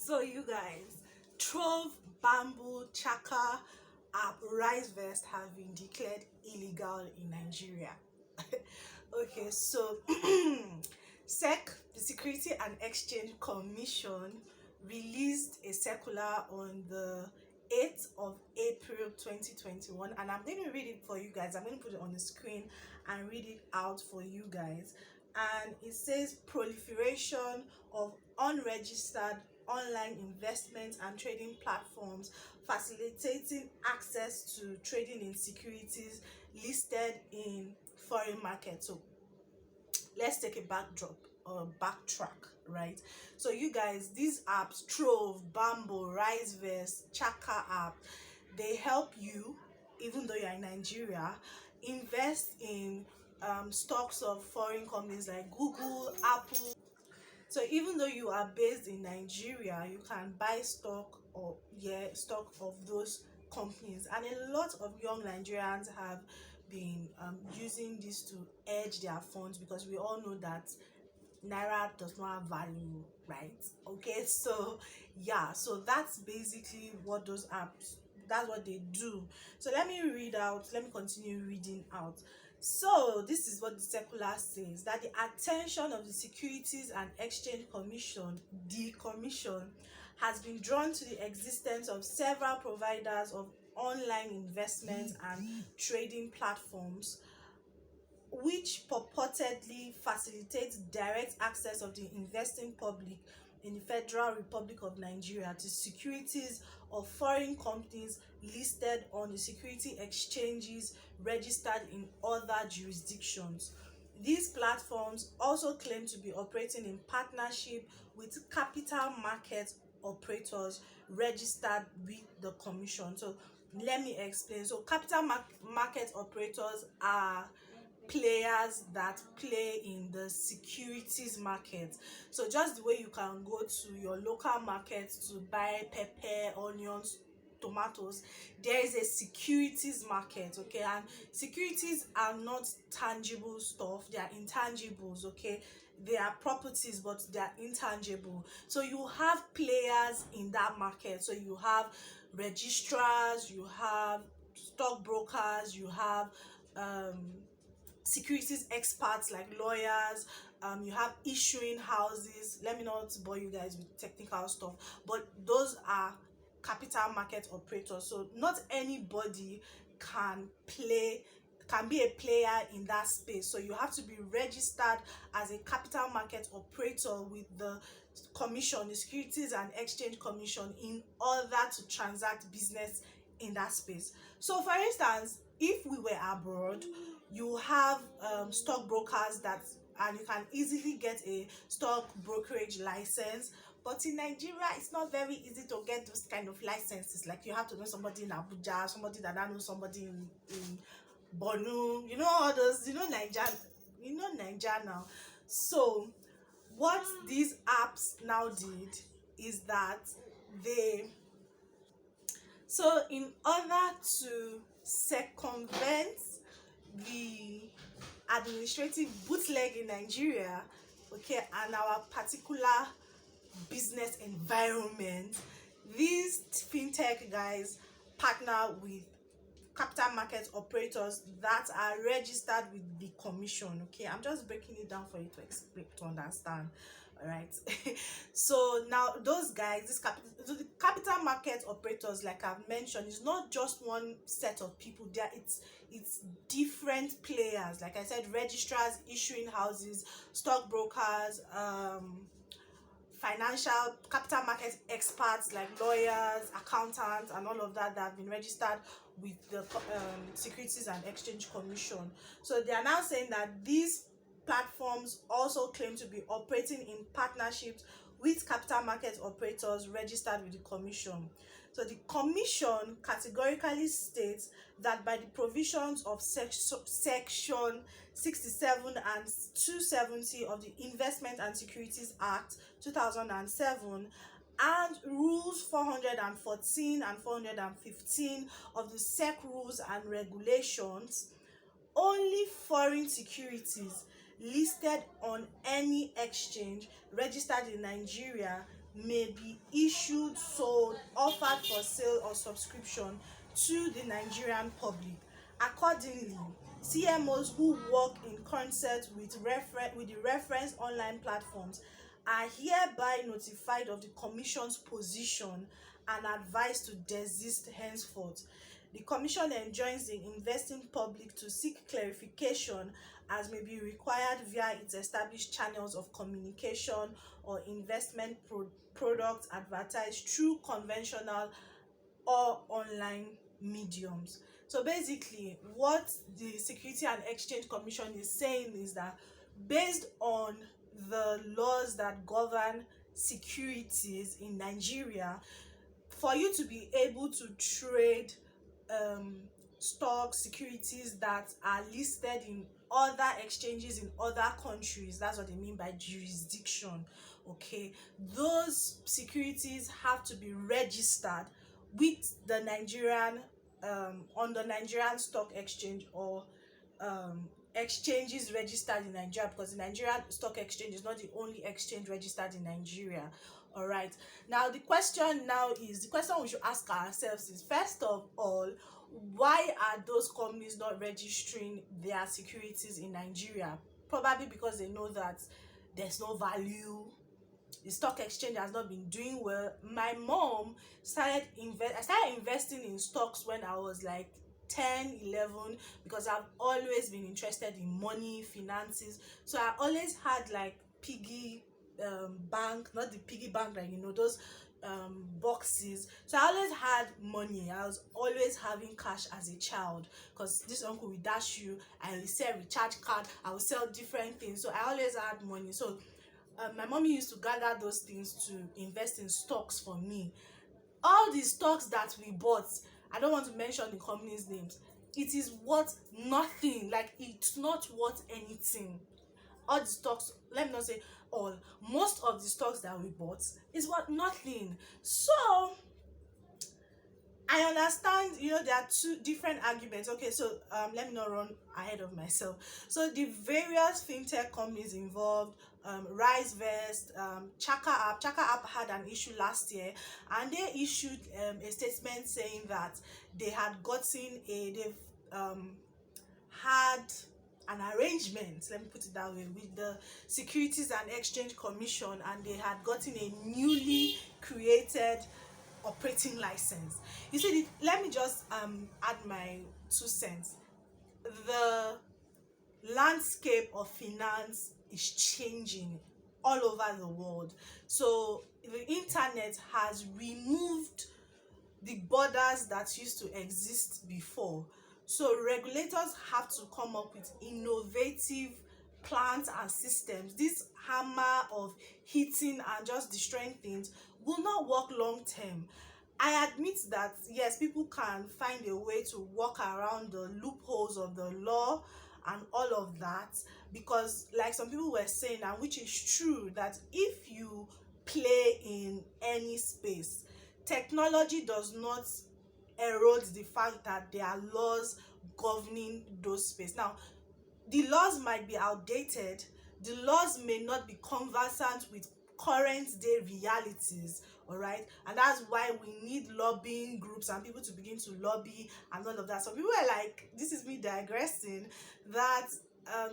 So you guys, Trove, Bamboo, Chaka, app Risvest have been declared illegal in Nigeria. Okay, so SEC, the Security and Exchange Commission, released a circular on the 8th of April 2021, and I'm going to read it for you guys. I'm going to put it on the screen and read it out for you guys. And it says proliferation of unregistered online investment and trading platforms facilitating access to trading in securities listed in foreign markets. So let's take a backdrop or backtrack, right? So you guys, these apps, Trove, Bamboo, Risevest, Chaka app, they help you, even though you're in Nigeria, invest in stocks of foreign companies like Google, Apple. So even though you are based in Nigeria, you can buy stock of those companies, and a lot of young Nigerians have been using this to hedge their funds, because we all know that naira does not have value, right? Okay, so yeah, so that's basically what those apps, that's what they do. So let me continue reading out. So this is what the circular says: that the attention of the Securities and Exchange Commission, the commission, has been drawn to the existence of several providers of online investment and trading platforms which purportedly facilitates direct access of the investing public in the Federal Republic of Nigeria to securities of foreign companies listed on the security exchanges registered in other jurisdictions. These platforms also claim to be operating in partnership with capital market operators registered with the commission. So let me explain. So capital market operators are players that play in the securities market. So just the way you can go to your local market to buy pepper, onions, tomatoes, there is a securities market. Okay, and securities are not tangible stuff, they are intangibles. Okay, they are properties but they are intangible. So you have players in that market. So you have registrars, you have stockbrokers, you have securities experts like lawyers, you have issuing houses. Let me not bore you guys with technical stuff, but those are capital market operators. So not anybody can be a player in that space. So you have to be registered as a capital market operator with the commission, the Securities and Exchange Commission, in order to transact business in that space. So for instance, if we were abroad, you have stockbrokers and you can easily get a stock brokerage license. But in Nigeria, it's not very easy to get those kind of licenses. Like you have to know somebody in Abuja, somebody that I know, somebody in Borno, all those, Nigeria now. So what these apps now did is that in order to circumvent the administrative bootleg in Nigeria, okay, and our particular business environment, these fintech guys partner with capital market operators that are registered with the commission. Okay, I'm just breaking it down for you to explain, to understand. All right. So now those guys, the capital market operators, like I've mentioned, is not just one set of people there. It's different players. Like I said, registrars, issuing houses, stockbrokers, financial capital market experts like lawyers, accountants, and all of that have been registered with the Securities and Exchange Commission. So they are now saying that these platforms also claim to be operating in partnerships with capital market operators registered with the commission. So the commission categorically states that by the provisions of section 67 and 270 of the Investment and Securities Act 2007 and rules 414 and 415 of the SEC rules and regulations, only foreign securities listed on any exchange registered in Nigeria may be issued, sold, offered for sale or subscription to the Nigerian public. Accordingly, CMOs who work in concert with the reference online platforms are hereby notified of the Commission's position and advised to desist henceforth. The Commission enjoins the investing public to seek clarification as may be required via its established channels of communication or investment products advertised through conventional or online mediums. So basically, what the Security and Exchange Commission is saying is that based on the laws that govern securities in Nigeria, for you to be able to trade um, stocks, securities that are listed in other exchanges in other countries, that's what they mean by jurisdiction, okay, those securities have to be registered with the Nigerian on the Nigerian Stock Exchange or exchanges registered in Nigeria, because the Nigerian Stock Exchange is not the only exchange registered in Nigeria. All right, now the question we should ask ourselves is, first of all, why are those companies not registering their securities in Nigeria? Probably because they know that there's no value, the stock exchange has not been doing well. My mom started investing in stocks when I was like 10, 11, because I've always been interested in money, finances. So I always had like piggy bank, not the piggy bank, like those boxes. So I always had money. I was always having cash as a child, because this uncle will dash you, I will sell recharge card, I will sell different things. So I always had money. So my mommy used to gather those things to invest in stocks for me. All the stocks that we bought, I don't want to mention the company's names, it is worth nothing. Like, it's not worth anything. All the stocks, let me not say all, most of the stocks that we bought is worth nothing. So I understand, there are two different arguments. Okay, so let me not run ahead of myself. So the various fintech companies involved, Risvest, Chaka app had an issue last year, and they issued a statement saying that they've had an arrangement, let me put it that way, with the Securities and Exchange Commission, and they had gotten a newly created operating license. You see, let me just add my 2 cents. The landscape of finance is changing all over the world. So the internet has removed the borders that used to exist before. So regulators have to come up with innovative plans and systems. This hammer of hitting and just destroying things will not work long term. I admit that yes, people can find a way to walk around the loopholes of the law and all of that, because like some people were saying, and which is true, that if you play in any space, technology does not erode the fact that there are laws governing those space. Now, the laws might be outdated, the laws may not be conversant with current day realities, all right, and that's why we need lobbying groups and people to begin to lobby and all of that. So people are like, this is me digressing, that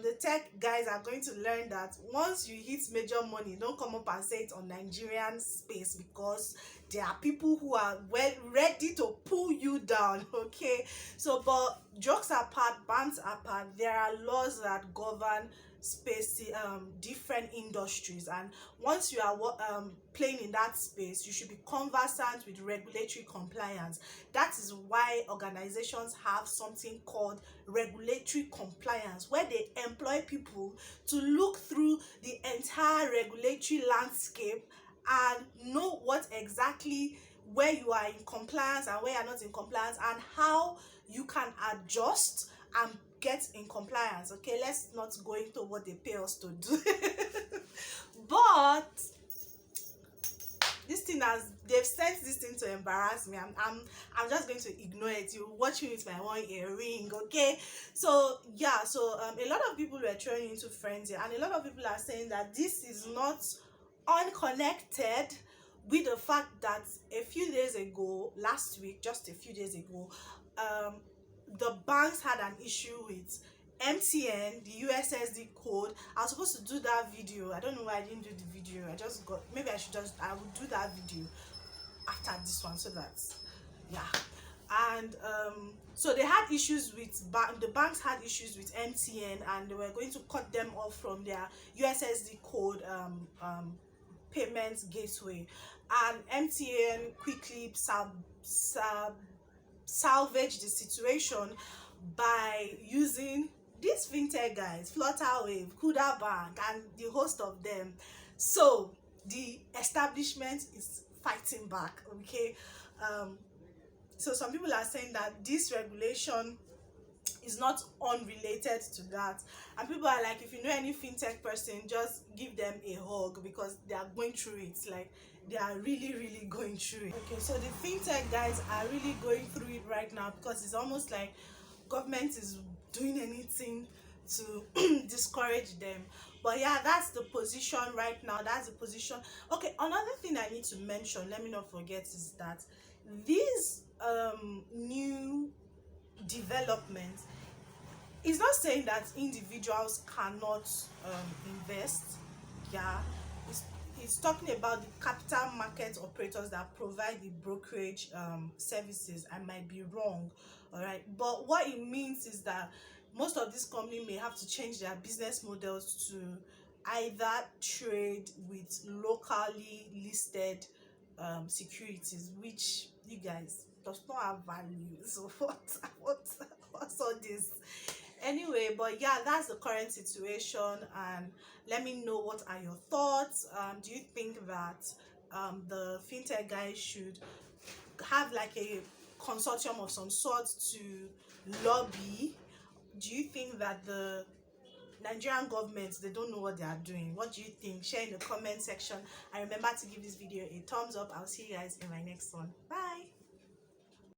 the tech guys are going to learn that once you hit major money, don't come up and say it on Nigerian space, because there are people who are ready to pull you down. Okay, so but jokes apart, bans apart, there are laws that govern different industries, and once you are playing in that space, you should be conversant with regulatory compliance. That is why organizations have something called regulatory compliance, where they employ people to look through the entire regulatory landscape and know what exactly, where you are in compliance and where you are not in compliance, and how you can adjust and get in compliance. Okay, let's not go into what they pay us to do. But they've sent this thing to embarrass me. I'm just going to ignore it. You watch me with my one earring, okay? So yeah, so a lot of people were throwing into frenzy, and a lot of people are saying that this is not unconnected with the fact that a few days ago, last week, just a few days ago, the banks had an issue with MTN, the USSD code. I was supposed to do that video. I don't know why I didn't do the video. I just got, maybe I would do that video after this one, so that, yeah. And so they had issues with the banks had issues with MTN, and they were going to cut them off from their USSD code payment gateway. And MTN quickly salvaged the situation by using these fintech guys, Flutterwave, Kuda Bank, and the host of them. So the establishment is fighting back. Okay, so some people are saying that this regulation is not unrelated to that, and people are like, if you know any fintech person, just give them a hug, because they are going through it. Like, they are really going through it. Okay, so the fintech guys are really going through it right now, because it's almost like government is doing anything to discourage them. But yeah, that's the position right now. That's the position. Okay, another thing I need to mention, let me not forget, is that these new developments is not saying that individuals cannot invest. Yeah, it's talking about the capital market operators that provide the brokerage services. I might be wrong, all right, but what it means is that most of these companies may have to change their business models to either trade with locally listed securities, which, you guys, does not have value. So what's all this anyway? But yeah, that's the current situation, and let me know, what are your thoughts? Do you think that the fintech guys should have like a consortium of some sort to lobby? Do you think that the Nigerian government, they don't know what they are doing? What do you think? Share in the comment section, and remember to give this video a thumbs up. I'll see you guys in my next one. Bye.